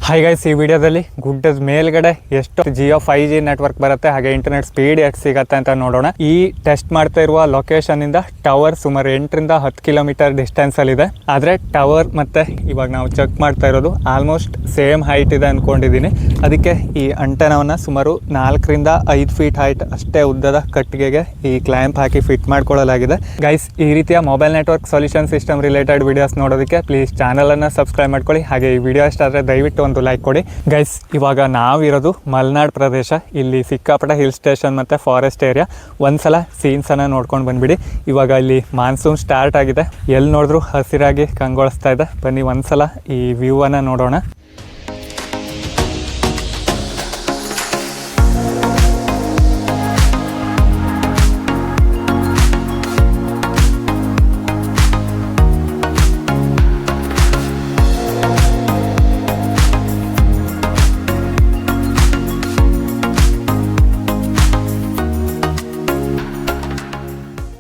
Hi guys, ಈ ವಿಡಿಯೋದಲ್ಲಿ ಗುಡ್ಡದ ಮೇಲ್ಗಡೆ ಎಷ್ಟು ಜಿಯೋ 5G ನೆಟ್ವರ್ಕ್ ಬರುತ್ತೆ ಹಾಗೆ ಇಂಟರ್ನೆಟ್ ಸ್ಪೀಡ್ ಎಷ್ಟು ಸಿಗುತ್ತೆ ಅಂತ ನೋಡೋಣ. ಈ ಟೆಸ್ಟ್ ಮಾಡ್ತಾ ಇರುವ ಲೊಕೇಶನ್ ಇಂದ ಟವರ್ ಸುಮಾರು 8 ರಿಂದ 10 ಕಿಲೋಮೀಟರ್ ಡಿಸ್ಟೆನ್ಸ್ ಅಲ್ಲಿ ಇದೆ. ಆದ್ರೆ ಟವರ್ ಮತ್ತೆ ಇವಾಗ ನಾವು ಚೆಕ್ ಮಾಡ್ತಾ ಇರೋದು ಆಲ್ಮೋಸ್ಟ್ ಸೇಮ್ ಹೈಟ್ ಇದೆ ಅನ್ಕೊಂಡಿದ್ದೀನಿ. ಅದಕ್ಕೆ ಈ ಅಂಟೆನಾವನ್ನ ಸುಮಾರು 4 ರಿಂದ 5 ಫೀಟ್ ಹೈಟ್ ಅಷ್ಟೇ ಉದ್ದದ ಕಟ್ಟಿಗೆಗೆ ಈ ಕ್ಲ್ಯಾಂಪ್ ಹಾಕಿ ಫಿಟ್ ಮಾಡ್ಕೊಳ್ಳಲಾಗಿದೆ. ಗೈಸ್, ಈ ರೀತಿಯ mobile network solution system related videos ನೋಡೋದಕ್ಕೆ ಪ್ಲೀಸ್ ಚಾನಲ್ ಅನ್ನ ಸಬ್ಸ್ಕ್ರೈಬ್ ಮಾಡ್ಕೊಳ್ಳಿ. ಹಾಗೆ ಈ ವಿಡಿಯೋ ಇಷ್ಟ ಆದರೆ ದಯವಿಟ್ಟು ಒಂದು ಲೈಕ್ ಕೊಡಿ. ಗೈಸ್, ಇವಾಗ ನಾವಿರೋದು ಮಲೆನಾಡು ಪ್ರದೇಶ. ಇಲ್ಲಿ ಸಿಕ್ಕಾಪಟ್ಟೆ ಹಿಲ್ ಸ್ಟೇಷನ್ ಮತ್ತು ಫಾರೆಸ್ಟ್ ಏರಿಯಾ. ಒಂದ್ಸಲ ಸೀನ್ಸನ್ನು ನೋಡ್ಕೊಂಡು ಬಂದ್ಬಿಡಿ. ಇವಾಗ ಇಲ್ಲಿ ಮಾನ್ಸೂನ್ ಸ್ಟಾರ್ಟ್ ಆಗಿದೆ. ಎಲ್ಲಿ ನೋಡಿದ್ರು ಹಸಿರಾಗಿ ಕಂಗೊಳಿಸ್ತಾ ಇದೆ. ಬನ್ನಿ ಒಂದ್ಸಲ ಈ ವ್ಯೂ ಅನ್ನು ನೋಡೋಣ.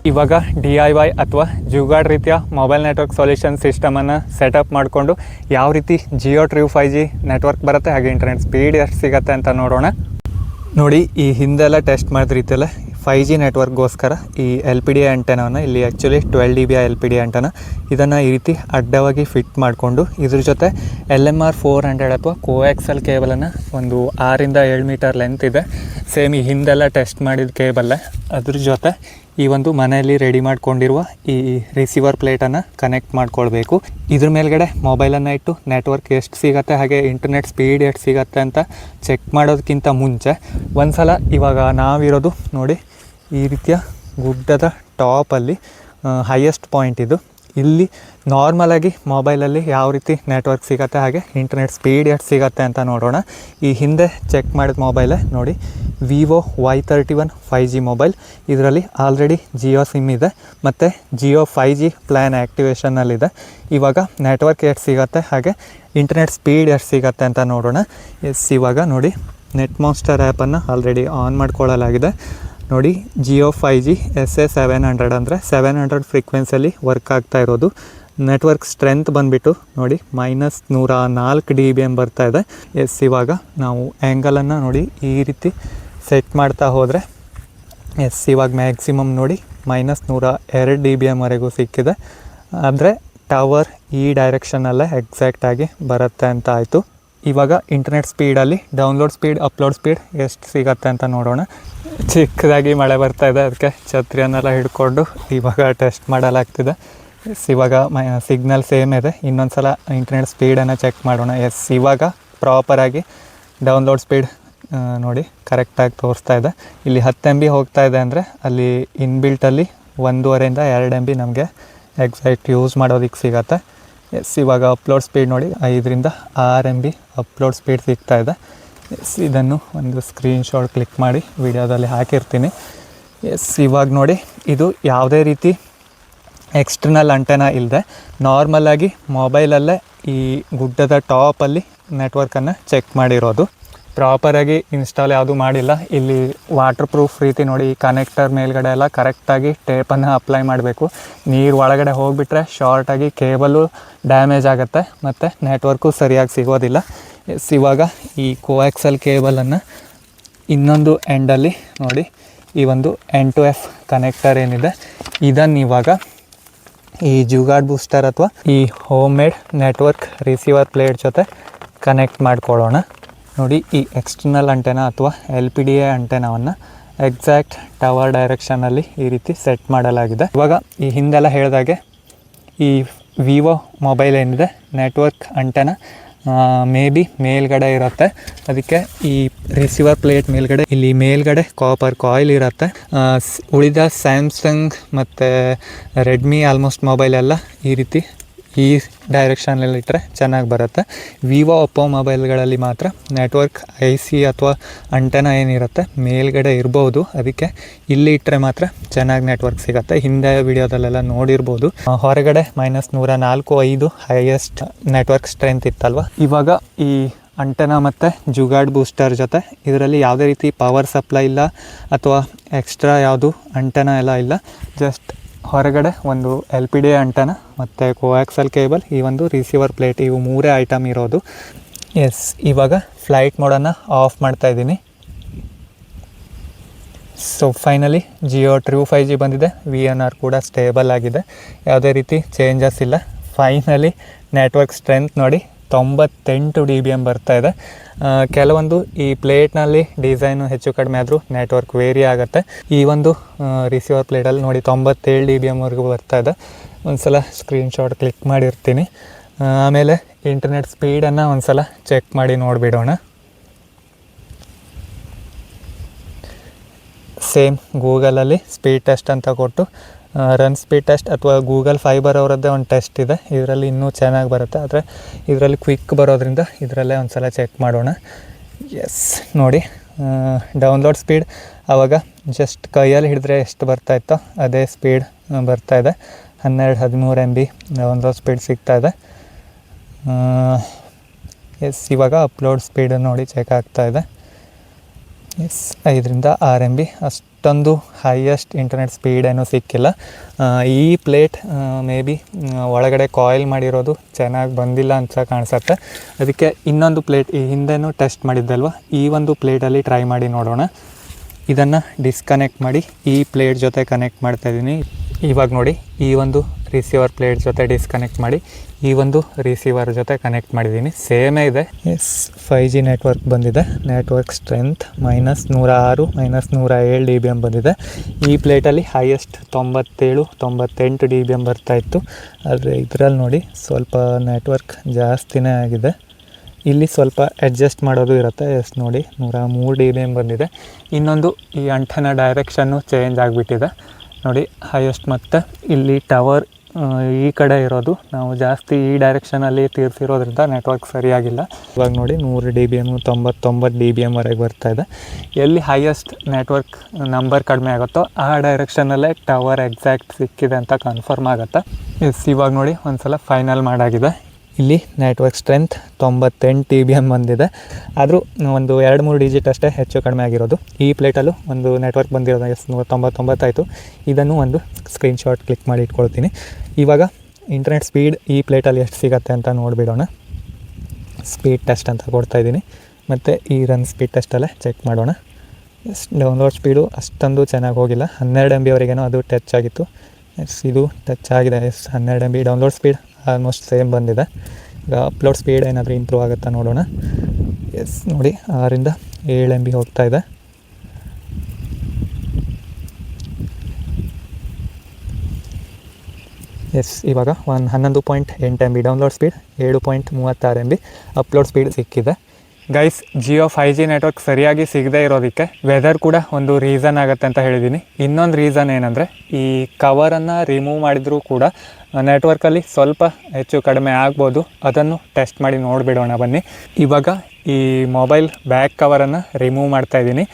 ಇವಾಗ DIY ಅಥವಾ ಜುಗಾಡ್ ರೀತಿಯ ಮೊಬೈಲ್ ನೆಟ್ವರ್ಕ್ ಸೊಲ್ಯೂಷನ್ ಸಿಸ್ಟಮನ್ನು ಸೆಟಪ್ ಮಾಡಿಕೊಂಡು ಯಾವ ರೀತಿ ಜಿಯೋ ಟ್ರೂ 5G ನೆಟ್ವರ್ಕ್ ಬರುತ್ತೆ ಹಾಗೆ ಇಂಟರ್ನೆಟ್ ಸ್ಪೀಡ್ ಎಷ್ಟು ಸಿಗುತ್ತೆ ಅಂತ ನೋಡೋಣ. ನೋಡಿ, ಈ ಹಿಂದೆಲ್ಲ ಟೆಸ್ಟ್ ಮಾಡಿದ ರೀತಿಯಲ್ಲ 5G ನೆಟ್ವರ್ಕ್ಗೋಸ್ಕರ ಈ LPD ಆ್ಯಂಟೆನಾವನ್ನು ಇಲ್ಲಿ ಆ್ಯಕ್ಚುಲಿ 12 dB LPD ಆ್ಯಂಟೆನಾ ಇದನ್ನು ಈ ರೀತಿ ಅಡ್ಡವಾಗಿ ಫಿಟ್ ಮಾಡಿಕೊಂಡು ಇದ್ರ ಜೊತೆ LMR 400 ಅಥವಾ ಕೋಆಕ್ಸಲ್ ಕೇಬಲನ್ನು ಒಂದು 6 ರಿಂದ 7 ಮೀಟರ್ ಲೆಂತ್ ಇದೆ. ಸೇಮ್ ಈ ಹಿಂದೆಲ್ಲ ಟೆಸ್ಟ್ ಮಾಡಿದ ಕೇಬಲ್ಲೇ. ಅದ್ರ ಜೊತೆ ಈ ಒಂದು ಮನೆಯಲ್ಲಿ ರೆಡಿ ಮಾಡ್ಕೊಂಡಿರುವ ಈ ರಿಸೀವರ್ ಪ್ಲೇಟನ್ನು ಕನೆಕ್ಟ್ ಮಾಡ್ಕೊಳ್ಬೇಕು. ಇದ್ರ ಮೇಲ್ಗಡೆ ಮೊಬೈಲನ್ನು ಇಟ್ಟು ನೆಟ್ವರ್ಕ್ ಎಷ್ಟು ಸಿಗುತ್ತೆ ಹಾಗೆ ಇಂಟರ್ನೆಟ್ ಸ್ಪೀಡ್ ಎಷ್ಟು ಸಿಗುತ್ತೆ ಅಂತ ಚೆಕ್ ಮಾಡೋದಕ್ಕಿಂತ ಮುಂಚೆ ಒಂದ್ಸಲ ಇವಾಗ ನಾವಿರೋದು ನೋಡಿ ಈ ರೀತಿಯ ಗುಡ್ಡದ ಟಾಪಲ್ಲಿ ಹೈಯೆಸ್ಟ್ ಪಾಯಿಂಟ್ ಇದು. ಇಲ್ಲಿ ನಾರ್ಮಲಾಗಿ ಮೊಬೈಲಲ್ಲಿ ಯಾವ ರೀತಿ ನೆಟ್ವರ್ಕ್ ಸಿಗುತ್ತೆ ಹಾಗೆ ಇಂಟರ್ನೆಟ್ ಸ್ಪೀಡ್ ಎಷ್ಟು ಸಿಗುತ್ತೆ ಅಂತ ನೋಡೋಣ. ಈ ಹಿಂದೆ ಚೆಕ್ ಮಾಡಿದ ಮೊಬೈಲೇ ನೋಡಿ, ವಿವೋ Y31 5G ಮೊಬೈಲ್. ಇದರಲ್ಲಿ ಆಲ್ರೆಡಿ ಜಿಯೋ ಸಿಮ್ ಇದೆ ಮತ್ತು ಜಿಯೋ 5G ಪ್ಲ್ಯಾನ್ ಆ್ಯಕ್ಟಿವೇಷನ್ನಲ್ಲಿದೆ. ಇವಾಗ ನೆಟ್ವರ್ಕ್ ಎಷ್ಟು ಸಿಗುತ್ತೆ ಹಾಗೆ ಇಂಟರ್ನೆಟ್ ಸ್ಪೀಡ್ ಎಷ್ಟು ಸಿಗುತ್ತೆ ಅಂತ ನೋಡೋಣ. ಇವಾಗ ನೋಡಿ, ನೆಟ್ ಮಾಸ್ಟರ್ ಆ್ಯಪನ್ನು ಆಲ್ರೆಡಿ ಆನ್ ಮಾಡ್ಕೊಳ್ಳಲಾಗಿದೆ. ನೋಡಿ, ಜಿಯೋ 5G SA 700 ಅಂದರೆ 700 ಫ್ರೀಕ್ವೆನ್ಸಿಯಲ್ಲಿ ವರ್ಕ್ ಆಗ್ತಾ ಇರೋದು. ನೆಟ್ವರ್ಕ್ ಸ್ಟ್ರೆಂತ್ ಬಂದುಬಿಟ್ಟು ನೋಡಿ -104 dBm ಬರ್ತಾ ಇದೆ. ಇವಾಗ ನಾವು ಆ್ಯಂಗಲನ್ನು ನೋಡಿ ಈ ರೀತಿ ಸೆಟ್ ಮಾಡ್ತಾ ಹೋದರೆ ಇವಾಗ ಮ್ಯಾಕ್ಸಿಮಮ್ ನೋಡಿ -102 dBmವರೆಗೂ ಸಿಕ್ಕಿದೆ. ಆದರೆ ಟವರ್ ಈ ಡೈರೆಕ್ಷನಲ್ಲೇ ಎಕ್ಸಾಕ್ಟಾಗಿ ಬರುತ್ತೆ ಅಂತ ಆಯಿತು. ಇವಾಗ ಇಂಟರ್ನೆಟ್ ಸ್ಪೀಡಲ್ಲಿ ಡೌನ್ಲೋಡ್ ಸ್ಪೀಡ್ ಅಪ್ಲೋಡ್ ಸ್ಪೀಡ್ ಎಷ್ಟು ಸಿಗತ್ತೆ ಅಂತ ನೋಡೋಣ. ಚಿಕ್ಕದಾಗಿ ಮಳೆ ಬರ್ತಾ ಇದೆ, ಅದಕ್ಕೆ ಛತ್ರಿಯನ್ನೆಲ್ಲ ಹಿಡ್ಕೊಂಡು ಇವಾಗ ಟೆಸ್ಟ್ ಮಾಡಲಾಗ್ತಿದೆ. ಇವಾಗ ಸಿಗ್ನಲ್ ಸೇಮ್ ಇದೆ. ಇನ್ನೊಂದು ಸಲ ಇಂಟರ್ನೆಟ್ ಸ್ಪೀಡನ್ನು ಚೆಕ್ ಮಾಡೋಣ. ಇವಾಗ ಪ್ರಾಪರಾಗಿ ಡೌನ್ಲೋಡ್ ಸ್ಪೀಡ್ ನೋಡಿ ಕರೆಕ್ಟಾಗಿ ತೋರಿಸ್ತಾ ಇದೆ. ಇಲ್ಲಿ 10 MB ಹೋಗ್ತಾ ಇದೆ ಅಂದರೆ ಅಲ್ಲಿ ಇನ್ಬಿಲ್ಟಲ್ಲಿ 1.5 ರಿಂದ 2 MB ನಮಗೆ ಎಕ್ಸಾಕ್ಟ್ ಯೂಸ್ ಮಾಡೋದಕ್ಕೆ ಸಿಗತ್ತೆ. ಇವಾಗ ಅಪ್ಲೋಡ್ ಸ್ಪೀಡ್ ನೋಡಿ 5 ರಿಂದ 6 MB ಅಪ್ಲೋಡ್ ಸ್ಪೀಡ್ ಸಿಗ್ತಾ ಇದೆ. ಇದನ್ನು ಒಂದು ಸ್ಕ್ರೀನ್ಶಾಟ್ ಕ್ಲಿಕ್ ಮಾಡಿ ವಿಡಿಯೋದಲ್ಲಿ ಹಾಕಿರ್ತೀನಿ. ಇವಾಗ ನೋಡಿ, ಇದು ಯಾವುದೇ ರೀತಿ ಎಕ್ಸ್ಟರ್ನಲ್ ಅಂಟೆನಾ ಇಲ್ಲದೆ ನಾರ್ಮಲಾಗಿ ಮೊಬೈಲಲ್ಲೇ ಈ ಗುಡ್ಡದ ಟಾಪಲ್ಲಿ ನೆಟ್ವರ್ಕನ್ನು ಚೆಕ್ ಮಾಡಿರೋದು. ಪ್ರಾಪರಾಗಿ ಇನ್ಸ್ಟಾಲ್ ಯಾವುದೂ ಮಾಡಿಲ್ಲ. ಇಲ್ಲಿ ವಾಟರ್ ಪ್ರೂಫ್ ರೀತಿ ನೋಡಿ ಈ ಕನೆಕ್ಟರ್ ಮೇಲ್ಗಡೆ ಎಲ್ಲ ಕರೆಕ್ಟಾಗಿ ಟೇಪನ್ನು ಅಪ್ಲೈ ಮಾಡಬೇಕು. ನೀರು ಒಳಗಡೆ ಹೋಗಿಬಿಟ್ರೆ ಶಾರ್ಟಾಗಿ ಕೇಬಲು ಡ್ಯಾಮೇಜ್ ಆಗುತ್ತೆ ಮತ್ತು ನೆಟ್ವರ್ಕು ಸರಿಯಾಗಿ ಸಿಗೋದಿಲ್ಲ. ಇವಾಗ ಈ ಕೋಆಕ್ಸಲ್ ಕೇಬಲನ್ನು ಇನ್ನೊಂದು ಎಂಡಲ್ಲಿ ನೋಡಿ ಈ ಒಂದು N2F ಕನೆಕ್ಟರ್ ಏನಿದೆ ಇದನ್ನು ಇವಾಗ ಈ ಜುಗಾಡ್ ಬೂಸ್ಟರ್ ಅಥವಾ ಈ home made network receiver plate ಜೊತೆ ಕನೆಕ್ಟ್ ಮಾಡ್ಕೊಳ್ಳೋಣ. ನೋಡಿ, ಈ ಎಕ್ಸ್ಟರ್ನಲ್ ಅಂಟೆನಾ ಅಥವಾ LPDA ಅಂಟೆನಾವನ್ನು ಎಕ್ಸಾಕ್ಟ್ ಟವರ್ ಡೈರೆಕ್ಷನಲ್ಲಿ ಈ ರೀತಿ ಸೆಟ್ ಮಾಡಲಾಗಿದೆ. ಇವಾಗ ಈ ಹಿಂದೆಲ್ಲ ಹೇಳಿದಾಗೆ ಈ ವಿವೋ ಮೊಬೈಲ್ ಏನಿದೆ ನೆಟ್ವರ್ಕ್ ಅಂಟೆನಾ ಮೇ ಬಿ ಮೇಲ್ಗಡೆ ಇರುತ್ತೆ. ಅದಕ್ಕೆ ಈ ರಿಸೀವರ್ ಪ್ಲೇಟ್ ಮೇಲ್ಗಡೆ ಇಲ್ಲಿ ಮೇಲ್ಗಡೆ ಕಾಪರ್ ಕಾಯಿಲ್ ಇರುತ್ತೆ. ಉಳಿದ ಸ್ಯಾಮ್ಸಂಗ್ ಮತ್ತು ರೆಡ್ಮಿ ಆಲ್ಮೋಸ್ಟ್ ಮೊಬೈಲ್ ಎಲ್ಲ ಈ ರೀತಿ ಈ ಡೈರೆಕ್ಷನಲ್ಲಿ ಇಟ್ಟರೆ ಚೆನ್ನಾಗಿ ಬರುತ್ತೆ. ವಿವೋ ಒಪ್ಪೋ ಮೊಬೈಲ್ಗಳಲ್ಲಿ ಮಾತ್ರ ನೆಟ್ವರ್ಕ್ IC ಅಥವಾ ಅಂಟೆನಾ ಏನಿರುತ್ತೆ ಮೇಲ್ಗಡೆ ಇರ್ಬೋದು. ಅದಕ್ಕೆ ಇಲ್ಲಿ ಇಟ್ಟರೆ ಮಾತ್ರ ಚೆನ್ನಾಗಿ ನೆಟ್ವರ್ಕ್ ಸಿಗುತ್ತೆ. ಹಿಂದೆ ವಿಡಿಯೋದಲ್ಲೆಲ್ಲ ನೋಡಿರ್ಬೋದು, ಹೊರಗಡೆ -104.5 ಹೈಯೆಸ್ಟ್ ನೆಟ್ವರ್ಕ್ ಸ್ಟ್ರೆಂತ್ ಇತ್ತಲ್ವ. ಇವಾಗ ಈ ಅಂಟೆನಾ ಮತ್ತು ಜುಗಾಡ್ ಬೂಸ್ಟರ್ ಜೊತೆ ಇದರಲ್ಲಿ ಯಾವುದೇ ರೀತಿ ಪವರ್ ಸಪ್ಲೈ ಇಲ್ಲ ಅಥವಾ ಎಕ್ಸ್ಟ್ರಾ ಯಾವುದು ಅಂಟೆನಾ ಎಲ್ಲ ಇಲ್ಲ. ಜಸ್ಟ್ ಹೊರಗಡೆ ಒಂದು LPD ಆಂಟೆನಾ ಮತ್ತು ಕೋಆಕ್ಸಲ್ ಕೇಬಲ್, ಈ ಒಂದು ರಿಸೀವರ್ ಪ್ಲೇಟ್, ಇವು ಮೂರೇ ಐಟಮ್ ಇರೋದು. ಎಸ್, ಇವಾಗ ಫ್ಲೈಟ್ ಮೋಡನ್ನು ಆಫ್ ಮಾಡ್ತಾ ಇದ್ದೀನಿ. So finally Jio true 5G ಬಂದಿದೆ. VNR ಕೂಡ ಸ್ಟೇಬಲ್ ಆಗಿದೆ, ಯಾವುದೇ ರೀತಿ ಚೇಂಜಸ್ ಇಲ್ಲ. ಫೈನಲಿ ನೆಟ್ವರ್ಕ್ ಸ್ಟ್ರೆಂತ್ ನೋಡಿ 98 dBm ಬರ್ತಾ ಇದೆ. ಕೆಲವೊಂದು ಈ ಪ್ಲೇಟ್ನಲ್ಲಿ ಡಿಸೈನು ಹೆಚ್ಚು ಕಡಿಮೆ ಆದರೂ ನೆಟ್ವರ್ಕ್ ವೇರಿ ಆಗುತ್ತೆ. ಈ ಒಂದು ರಿಸೀವರ್ ಪ್ಲೇಟಲ್ಲಿ ನೋಡಿ 97 dBmವರೆಗೂ ಬರ್ತಾ ಇದೆ. ಒಂದು ಸಲ ಸ್ಕ್ರೀನ್ಶಾಟ್ ಕ್ಲಿಕ್ ಮಾಡಿರ್ತೀನಿ. ಆಮೇಲೆ ಇಂಟರ್ನೆಟ್ ಸ್ಪೀಡನ್ನು ಒಂದು ಸಲ ಚೆಕ್ ಮಾಡಿ ನೋಡಿಬಿಡೋಣ. ಸೇಮ್ ಗೂಗಲಲ್ಲಿ ಸ್ಪೀಡ್ ಟೆಸ್ಟ್ ಅಂತ ಕೊಟ್ಟು ರನ್ ಸ್ಪೀಡ್ ಟೆಸ್ಟ್ ಅಥವಾ ಗೂಗಲ್ ಫೈಬರ್ ಅವರದ್ದೇ ಒಂದು ಟೆಸ್ಟ್ ಇದೆ. ಇದರಲ್ಲಿ ಇನ್ನೂ ಚೆನ್ನಾಗಿ ಬರುತ್ತೆ, ಆದರೆ ಇದರಲ್ಲಿ ಕ್ವಿಕ್ ಬರೋದ್ರಿಂದ ಇದರಲ್ಲೇ ಒಂದು ಸಲ ಚೆಕ್ ಮಾಡೋಣ. ಎಸ್ ನೋಡಿ, ಡೌನ್ಲೋಡ್ ಸ್ಪೀಡ್ ಆವಾಗ ಜಸ್ಟ್ ಕೈಯಲ್ಲಿ ಹಿಡಿದ್ರೆ ಎಷ್ಟು ಬರ್ತಾಯಿತ್ತೋ ಅದೇ ಸ್ಪೀಡ್ ಬರ್ತಾಯಿದೆ. 12-13 MB ಡೌನ್ಲೋಡ್ ಸ್ಪೀಡ್ ಸಿಗ್ತಾಯಿದೆ. ಎಸ್, ಇವಾಗ ಅಪ್ಲೋಡ್ ಸ್ಪೀಡ್ ನೋಡಿ ಚೆಕ್ ಆಗ್ತಾಯಿದೆ. ಎಸ್, 5-6 MB, ಅಷ್ಟೊಂದು ಹೈಯೆಸ್ಟ್ ಇಂಟರ್ನೆಟ್ ಸ್ಪೀಡ್ ಏನೂ ಸಿಕ್ಕಿಲ್ಲ. ಈ ಪ್ಲೇಟ್ ಮೇ ಬಿ ಒಳಗಡೆ ಕಾಯಿಲ್ ಮಾಡಿರೋದು ಚೆನ್ನಾಗಿ ಬಂದಿಲ್ಲ ಅಂತ ಕಾಣಿಸುತ್ತೆ. ಅದಕ್ಕೆ ಇನ್ನೊಂದು ಪ್ಲೇಟ್ ಈ ಹಿಂದೆನೂ ಟೆಸ್ಟ್ ಮಾಡಿದ್ದಲ್ವ, ಈ ಒಂದು ಪ್ಲೇಟಲ್ಲಿ ಟ್ರೈ ಮಾಡಿ ನೋಡೋಣ. ಇದನ್ನು ಡಿಸ್ಕನೆಕ್ಟ್ ಮಾಡಿ ಈ ಪ್ಲೇಟ್ ಜೊತೆ ಕನೆಕ್ಟ್ ಮಾಡ್ತಾಯಿದ್ದೀನಿ. ಇವಾಗ ನೋಡಿ, ಈ ಒಂದು ರಿಸೀವರ್ ಪ್ಲೇಟ್ ಜೊತೆ ಡಿಸ್ಕನೆಕ್ಟ್ ಮಾಡಿ ಈ ಒಂದು ರಿಸೀವರ್ ಜೊತೆ ಕನೆಕ್ಟ್ ಮಾಡಿದ್ದೀನಿ. ಸೇಮೇ ಇದೆ. ಎಸ್, 5G ನೆಟ್ವರ್ಕ್ ಬಂದಿದೆ. ನೆಟ್ವರ್ಕ್ ಸ್ಟ್ರೆಂತ್ -106 -107 dBm ಬಂದಿದೆ. ಈ ಪ್ಲೇಟಲ್ಲಿ ಹೈಯೆಸ್ಟ್ 97-98 dBm ಬರ್ತಾಯಿತ್ತು. ಆದರೆ ಇದರಲ್ಲಿ ನೋಡಿ ಸ್ವಲ್ಪ ನೆಟ್ವರ್ಕ್ ಜಾಸ್ತಿನೇ ಆಗಿದೆ. ಇಲ್ಲಿ ಸ್ವಲ್ಪ ಅಡ್ಜಸ್ಟ್ ಮಾಡೋದು ಇರುತ್ತೆ. ಎಸ್ ನೋಡಿ, 103 dBm ಬಂದಿದೆ. ಇನ್ನೊಂದು ಈ ಅಂಟನ ಡೈರೆಕ್ಷನ್ನು ಚೇಂಜ್ ಆಗಿಬಿಟ್ಟಿದೆ ನೋಡಿ, ಹೈಯೆಸ್ಟ್. ಮತ್ತು ಇಲ್ಲಿ ಟವರ್ ಈ ಕಡೆ ಇರೋದು, ನಾವು ಜಾಸ್ತಿ ಈ ಡೈರೆಕ್ಷನಲ್ಲಿ ತೀರಿಸಿರೋದ್ರಿಂದ ನೆಟ್ವರ್ಕ್ ಸರಿಯಾಗಿಲ್ಲ. ಇವಾಗ ನೋಡಿ 100 dBm 99 dBmವರೆಗೆ ಬರ್ತಾಯಿದೆ. ಎಲ್ಲಿ ಹೈಯೆಸ್ಟ್ ನೆಟ್ವರ್ಕ್ ನಂಬರ್ ಕಡಿಮೆ ಆಗುತ್ತೋ ಆ ಡೈರೆಕ್ಷನಲ್ಲೇ ಟವರ್ ಎಕ್ಸಾಕ್ಟ್ ಸಿಕ್ಕಿದೆ ಅಂತ ಕನ್ಫರ್ಮ್ ಆಗುತ್ತೆ. ಎಸ್, ಇವಾಗ ನೋಡಿ ಒಂದು ಸಲ ಫೈನಲ್ ಮಾಡಾಗಿದೆ. ಇಲ್ಲಿ ನೆಟ್ವರ್ಕ್ ಸ್ಟ್ರೆಂತ್ 98 dBm ಬಂದಿದೆ. ಆದರೂ ಒಂದು 2-3 ಡಿಜಿಟ್ ಅಷ್ಟೇ ಹೆಚ್ಚು ಕಡಿಮೆ ಆಗಿರೋದು. ಈ ಪ್ಲೇಟಲ್ಲೂ ಒಂದು ನೆಟ್ವರ್ಕ್ ಬಂದಿರೋದು 199 ಆಯಿತು. ಇದನ್ನು ಒಂದು ಸ್ಕ್ರೀನ್ಶಾಟ್ ಕ್ಲಿಕ್ ಮಾಡಿ ಇಟ್ಕೊಳ್ತೀನಿ. ಇವಾಗ ಇಂಟರ್ನೆಟ್ ಸ್ಪೀಡ್ ಈ ಪ್ಲೇಟಲ್ಲಿ ಎಷ್ಟು ಸಿಗುತ್ತೆ ಅಂತ ನೋಡಿಬಿಡೋಣ. ಸ್ಪೀಡ್ ಟೆಸ್ಟ್ ಅಂತ ಕೊಡ್ತಾಯಿದ್ದೀನಿ, ಮತ್ತು ಈ ರನ್ ಸ್ಪೀಡ್ ಟೆಸ್ಟಲ್ಲೇ ಚೆಕ್ ಮಾಡೋಣ. ಎಸ್, ಡೌನ್ಲೋಡ್ ಸ್ಪೀಡು ಅಷ್ಟೊಂದು ಚೆನ್ನಾಗಿ ಹೋಗಿಲ್ಲ. 12 MBವರೆಗೇನೋ ಅದು ಟಚ್ ಆಗಿತ್ತು. ಎಸ್, ಇದು ಟಚ್ ಆಗಿದೆ. Yes, 12 MB. Download speed almost same ಬಂದಿದೆ. ಈಗ ಅಪ್ಲೋಡ್ ಸ್ಪೀಡ್ ಏನಾದರೂ ಇಂಪ್ರೂವ್ ಆಗುತ್ತಾ ನೋಡೋಣ. ಎಸ್ ನೋಡಿ, 6-7 MB ಹೋಗ್ತಾ ಇದೆ. ಎಸ್, ಇವಾಗ 11.8 MB download speed, 7.36 MB upload speed ಸಿಕ್ಕಿದೆ. ಗೈಸ್, ಜಿಯೋ 5G ನೆಟ್ವರ್ಕ್ ಸರಿಯಾಗಿ ಸಿಗದೇ ಇರೋದಕ್ಕೆ ವೆದರ್ ಕೂಡ ಒಂದು ರೀಸನ್ ಆಗುತ್ತೆ ಅಂತ ಹೇಳಿದ್ದೀನಿ. ಇನ್ನೊಂದು ರೀಸನ್ ಏನಂದರೆ, ಈ ಕವರನ್ನು ರಿಮೂವ್ ಮಾಡಿದರೂ ಕೂಡ ನೆಟ್ವರ್ಕಲ್ಲಿ ಸ್ವಲ್ಪ ಹೆಚ್ಚು ಕಡಿಮೆ ಆಗ್ಬೋದು. ಅದನ್ನು ಟೆಸ್ಟ್ ಮಾಡಿ ನೋಡಿಬಿಡೋಣ ಬನ್ನಿ. ಇವಾಗ ಈ ಮೊಬೈಲ್ ಬ್ಯಾಕ್ ಕವರನ್ನು ರಿಮೂವ್ ಮಾಡ್ತಾಯಿದ್ದೀನಿ.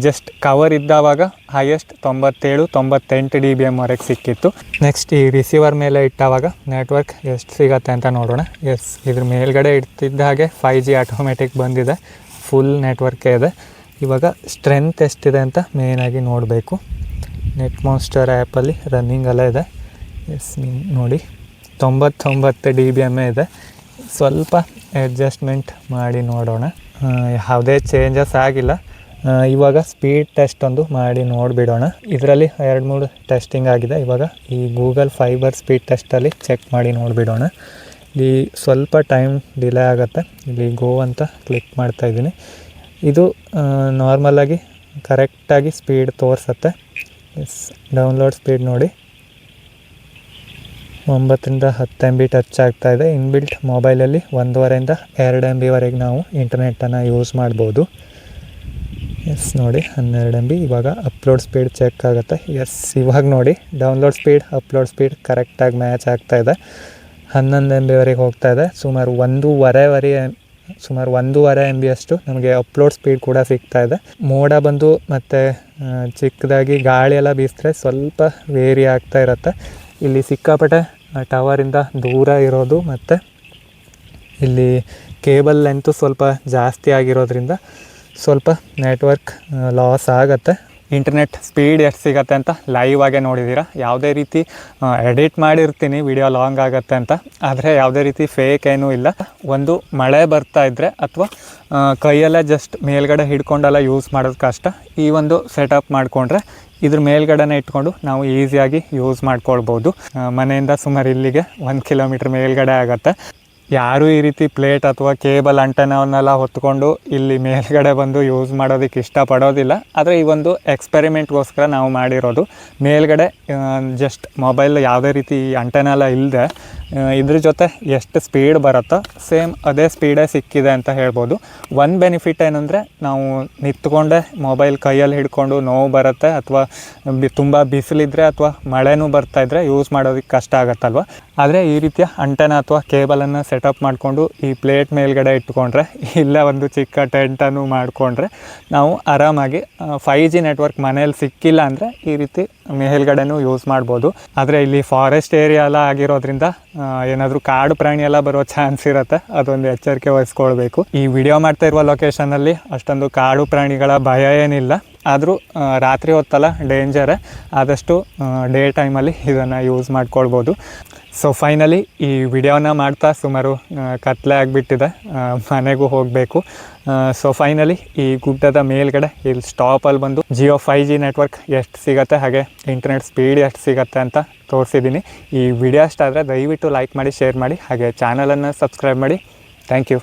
ಜಸ್ಟ್ ಕವರ್ ಇದ್ದಾವಾಗ ಹೈಯೆಸ್ಟ್ 97-98 dBmವರೆಗೆ ಸಿಕ್ಕಿತ್ತು. ನೆಕ್ಸ್ಟ್ ಈ ರಿಸೀವರ್ ಮೇಲೆ ಇಟ್ಟಾವಾಗ ನೆಟ್ವರ್ಕ್ ಎಷ್ಟು ಸಿಗತ್ತೆ ಅಂತ ನೋಡೋಣ. ಎಸ್, ಇದ್ರ ಮೇಲ್ಗಡೆ ಇಡ್ತಿದ್ದ ಹಾಗೆ 5G ಆಟೋಮೆಟಿಕ್ ಬಂದಿದೆ. ಫುಲ್ ನೆಟ್ವರ್ಕೇ ಇದೆ. ಇವಾಗ ಸ್ಟ್ರೆಂತ್ ಎಷ್ಟಿದೆ ಅಂತ ಮೇಯ್ನಾಗಿ ನೋಡಬೇಕು. ನೆಟ್ ಮಾನ್ಸ್ಟರ್ ಆ್ಯಪಲ್ಲಿ ರನ್ನಿಂಗಲ್ಲೇ ಇದೆ. ಎಸ್, ನೋಡಿ 99 dBm ಇದೆ. ಸ್ವಲ್ಪ ಅಡ್ಜಸ್ಟ್ಮೆಂಟ್ ಮಾಡಿ ನೋಡೋಣ. ಯಾವುದೇ ಚೇಂಜಸ್ ಆಗಿಲ್ಲ. ಇವಾಗ ಸ್ಪೀಡ್ ಟೆಸ್ಟ್ ಒಂದು ಮಾಡಿ ನೋಡಿಬಿಡೋಣ. ಇದರಲ್ಲಿ 2-3 ಟೆಸ್ಟಿಂಗ್ ಆಗಿದೆ. ಇವಾಗ ಈ ಗೂಗಲ್ ಫೈಬರ್ ಸ್ಪೀಡ್ ಟೆಸ್ಟಲ್ಲಿ ಚೆಕ್ ಮಾಡಿ ನೋಡಿಬಿಡೋಣ. ಇಲ್ಲಿ ಸ್ವಲ್ಪ ಟೈಮ್ ಡಿಲೇ ಆಗುತ್ತೆ. ಇಲ್ಲಿ ಗೋ ಅಂತ ಕ್ಲಿಕ್ ಮಾಡ್ತಾಯಿದ್ದೀನಿ. ಇದು ನಾರ್ಮಲಾಗಿ ಕರೆಕ್ಟಾಗಿ ಸ್ಪೀಡ್ ತೋರಿಸುತ್ತೆ. ಎಸ್, ಡೌನ್ಲೋಡ್ ಸ್ಪೀಡ್ ನೋಡಿ 9-10 MB ಟಚ್ ಆಗ್ತಾಯಿದೆ. ಇನ್ಬಿಲ್ಟ್ ಮೊಬೈಲಲ್ಲಿ 1.5-2 MBವರೆಗೆ ನಾವು ಇಂಟರ್ನೆಟ್ಟನ್ನು ಯೂಸ್ ಮಾಡ್ಬೋದು. ಎಸ್ ನೋಡಿ, 12 MB. ಇವಾಗ ಅಪ್ಲೋಡ್ ಸ್ಪೀಡ್ ಚೆಕ್ ಆಗುತ್ತೆ. ಎಸ್, ಇವಾಗ ನೋಡಿ ಡೌನ್ಲೋಡ್ ಸ್ಪೀಡ್ ಅಪ್ಲೋಡ್ ಸ್ಪೀಡ್ ಕರೆಕ್ಟಾಗಿ ಮ್ಯಾಚ್ ಆಗ್ತಾಯಿದೆ. 11 MBವರೆಗೆ ಹೋಗ್ತಾಯಿದೆ. ಸುಮಾರು 1.5 MB ಅಷ್ಟು ನಮಗೆ ಅಪ್ಲೋಡ್ ಸ್ಪೀಡ್ ಕೂಡ ಸಿಗ್ತಾಯಿದೆ. ಮೋಡ ಬಂದು ಮತ್ತು ಚಿಕ್ಕದಾಗಿ ಗಾಳಿ ಎಲ್ಲ ಬೀಸಿದ್ರೆ ಸ್ವಲ್ಪ ವೇರಿ ಆಗ್ತಾ ಇರುತ್ತೆ. ಇಲ್ಲಿ ಸಿಕ್ಕಾಪಟ್ಟೆ ಟವರಿಂದ ದೂರ ಇರೋದು ಮತ್ತು ಇಲ್ಲಿ ಕೇಬಲ್ ಲೆಂತು ಸ್ವಲ್ಪ ಜಾಸ್ತಿ ಆಗಿರೋದ್ರಿಂದ ಸ್ವಲ್ಪ ನೆಟ್ವರ್ಕ್ ಲಾಸ್ ಆಗುತ್ತೆ. ಇಂಟರ್ನೆಟ್ ಸ್ಪೀಡ್ ಎಷ್ಟು ಸಿಗುತ್ತೆ ಅಂತ ಲೈವ್ ಆಗೇ ನೋಡಿದ್ದೀರಾ. ಯಾವುದೇ ರೀತಿ ಎಡಿಟ್ ಮಾಡಿರ್ತೀನಿ ವಿಡಿಯೋ ಲಾಂಗ್ ಆಗುತ್ತೆ ಅಂತ, ಆದರೆ ಯಾವುದೇ ರೀತಿ ಫೇಕ್ ಏನೂ ಇಲ್ಲ. ಒಂದು ಮಳೆ ಬರ್ತಾ ಇದ್ದರೆ ಅಥವಾ ಕೈಯಲ್ಲೇ ಜಸ್ಟ್ ಮೇಲ್ಗಡೆ ಹಿಡ್ಕೊಂಡೆಲ್ಲ ಯೂಸ್ ಮಾಡೋದು ಕಷ್ಟ. ಈ ಒಂದು ಸೆಟಪ್ ಮಾಡಿಕೊಂಡ್ರೆ ಇದ್ರ ಮೇಲ್ಗಡೆನೇ ಇಟ್ಕೊಂಡು ನಾವು ಈಸಿಯಾಗಿ ಯೂಸ್ ಮಾಡ್ಕೊಳ್ಬೋದು. ಮನೆಯಿಂದ ಸುಮಾರು ಇಲ್ಲಿಗೆ 1 ಕಿಲೋಮೀಟ್ರ್ ಮೇಲ್ಗಡೆ ಆಗುತ್ತೆ. ಯಾರೂ ಈ ರೀತಿ ಪ್ಲೇಟ್ ಅಥವಾ ಕೇಬಲ್ ಅಂಟೆನವನ್ನೆಲ್ಲ ಹೊತ್ಕೊಂಡು ಇಲ್ಲಿ ಮೇಲ್ಗಡೆ ಬಂದು ಯೂಸ್ ಮಾಡೋದಕ್ಕೆ ಇಷ್ಟಪಡೋದಿಲ್ಲ. ಆದರೆ ಈ ಒಂದು ಎಕ್ಸ್ಪೆರಿಮೆಂಟ್ಗೋಸ್ಕರ ನಾವು ಮಾಡಿರೋದು. ಮೇಲ್ಗಡೆ ಜಸ್ಟ್ ಮೊಬೈಲ್ ಯಾವುದೇ ರೀತಿ ಅಂಟೆನೆಲ್ಲ ಇಲ್ಲದೆ ಇದ್ರ ಜೊತೆ ಎಷ್ಟು ಸ್ಪೀಡ್ ಬರುತ್ತೋ ಸೇಮ್ ಅದೇ ಸ್ಪೀಡೇ ಸಿಕ್ಕಿದೆ ಅಂತ ಹೇಳ್ಬೋದು. ಒಂದು ಬೆನಿಫಿಟ್ ಏನಂದರೆ ನಾವು ನಿಂತ್ಕೊಂಡೆ ಮೊಬೈಲ್ ಕೈಯಲ್ಲಿ ಹಿಡ್ಕೊಂಡು ನೋವು ಬರುತ್ತೆ, ಅಥವಾ ತುಂಬ ಬಿಸಿಲಿದ್ರೆ ಅಥವಾ ಮಳೆನೂ ಬರ್ತಾಯಿದ್ರೆ ಯೂಸ್ ಮಾಡೋದಕ್ಕೆ ಕಷ್ಟ ಆಗುತ್ತಲ್ವ. ಆದರೆ ಈ ರೀತಿಯ ಅಂಟೆನ ಅಥವಾ ಕೇಬಲನ್ನು ಸೆಟಪ್ ಮಾಡಿಕೊಂಡು ಈ ಪ್ಲೇಟ್ ಮೇಲ್ಗಡೆ ಇಟ್ಕೊಂಡ್ರೆ, ಇಲ್ಲೇ ಒಂದು ಚಿಕ್ಕ ಟೆಂಟನ್ನು ಮಾಡಿಕೊಂಡ್ರೆ ನಾವು ಆರಾಮಾಗಿ 5G ನೆಟ್ವರ್ಕ್ ಮನೇಲಿ ಸಿಕ್ಕಿಲ್ಲ ಅಂದರೆ ಈ ರೀತಿ ಮೇಲ್ಗಡೆನೂ ಯೂಸ್ ಮಾಡ್ಬೋದು. ಆದರೆ ಇಲ್ಲಿ ಫಾರೆಸ್ಟ್ ಏರಿಯಾ ಎಲ್ಲ ಆಗಿರೋದ್ರಿಂದ ಏನಾದರೂ ಕಾಡು ಪ್ರಾಣಿ ಎಲ್ಲ ಬರೋ ಚಾನ್ಸ್ ಇರುತ್ತೆ, ಅದೊಂದು ಎಚ್ಚರಿಕೆ ವಹಿಸ್ಕೊಳ್ಬೇಕು. ಈ ವಿಡಿಯೋ ಮಾಡ್ತಾ ಇರುವ ಲೊಕೇಶನಲ್ಲಿ ಅಷ್ಟೊಂದು ಕಾಡು ಪ್ರಾಣಿಗಳ ಭಯ ಏನಿಲ್ಲ, ಆದರೂ ರಾತ್ರಿ ಹೊತ್ತಲ್ಲ ಡೇಂಜರೇ. ಆದಷ್ಟು ಡೇ ಟೈಮಲ್ಲಿ ಇದನ್ನು ಯೂಸ್ ಮಾಡ್ಕೊಳ್ಬೋದು. ಸೊ ಫೈನಲಿ ಈ ವಿಡಿಯೋನ ಮಾಡ್ತಾ ಸುಮಾರು ಕತ್ಲೆ ಆಗಿಬಿಟ್ಟಿದೆ, ಮನೆಗೂ ಹೋಗಬೇಕು. ಸೊ ಫೈನಲಿ ಈ ಗುಡ್ಡದ ಮೇಲ್ಗಡೆ ಇಲ್ಲಿ ಸ್ಟಾಪಲ್ಲಿ ಬಂದು ಜಿಯೋ 5G ನೆಟ್ವರ್ಕ್ ಎಷ್ಟು ಸಿಗುತ್ತೆ, ಹಾಗೆ ಇಂಟರ್ನೆಟ್ ಸ್ಪೀಡ್ ಎಷ್ಟು ಸಿಗುತ್ತೆ ಅಂತ ತೋರಿಸಿದ್ದೀನಿ. ಈ ವಿಡಿಯೋ ಇಷ್ಟ ಆದರೆ ದಯವಿಟ್ಟು ಲೈಕ್ ಮಾಡಿ, ಶೇರ್ ಮಾಡಿ, ಹಾಗೆ ಚಾನಲನ್ನು ಸಬ್ಸ್ಕ್ರೈಬ್ ಮಾಡಿ. Thank you.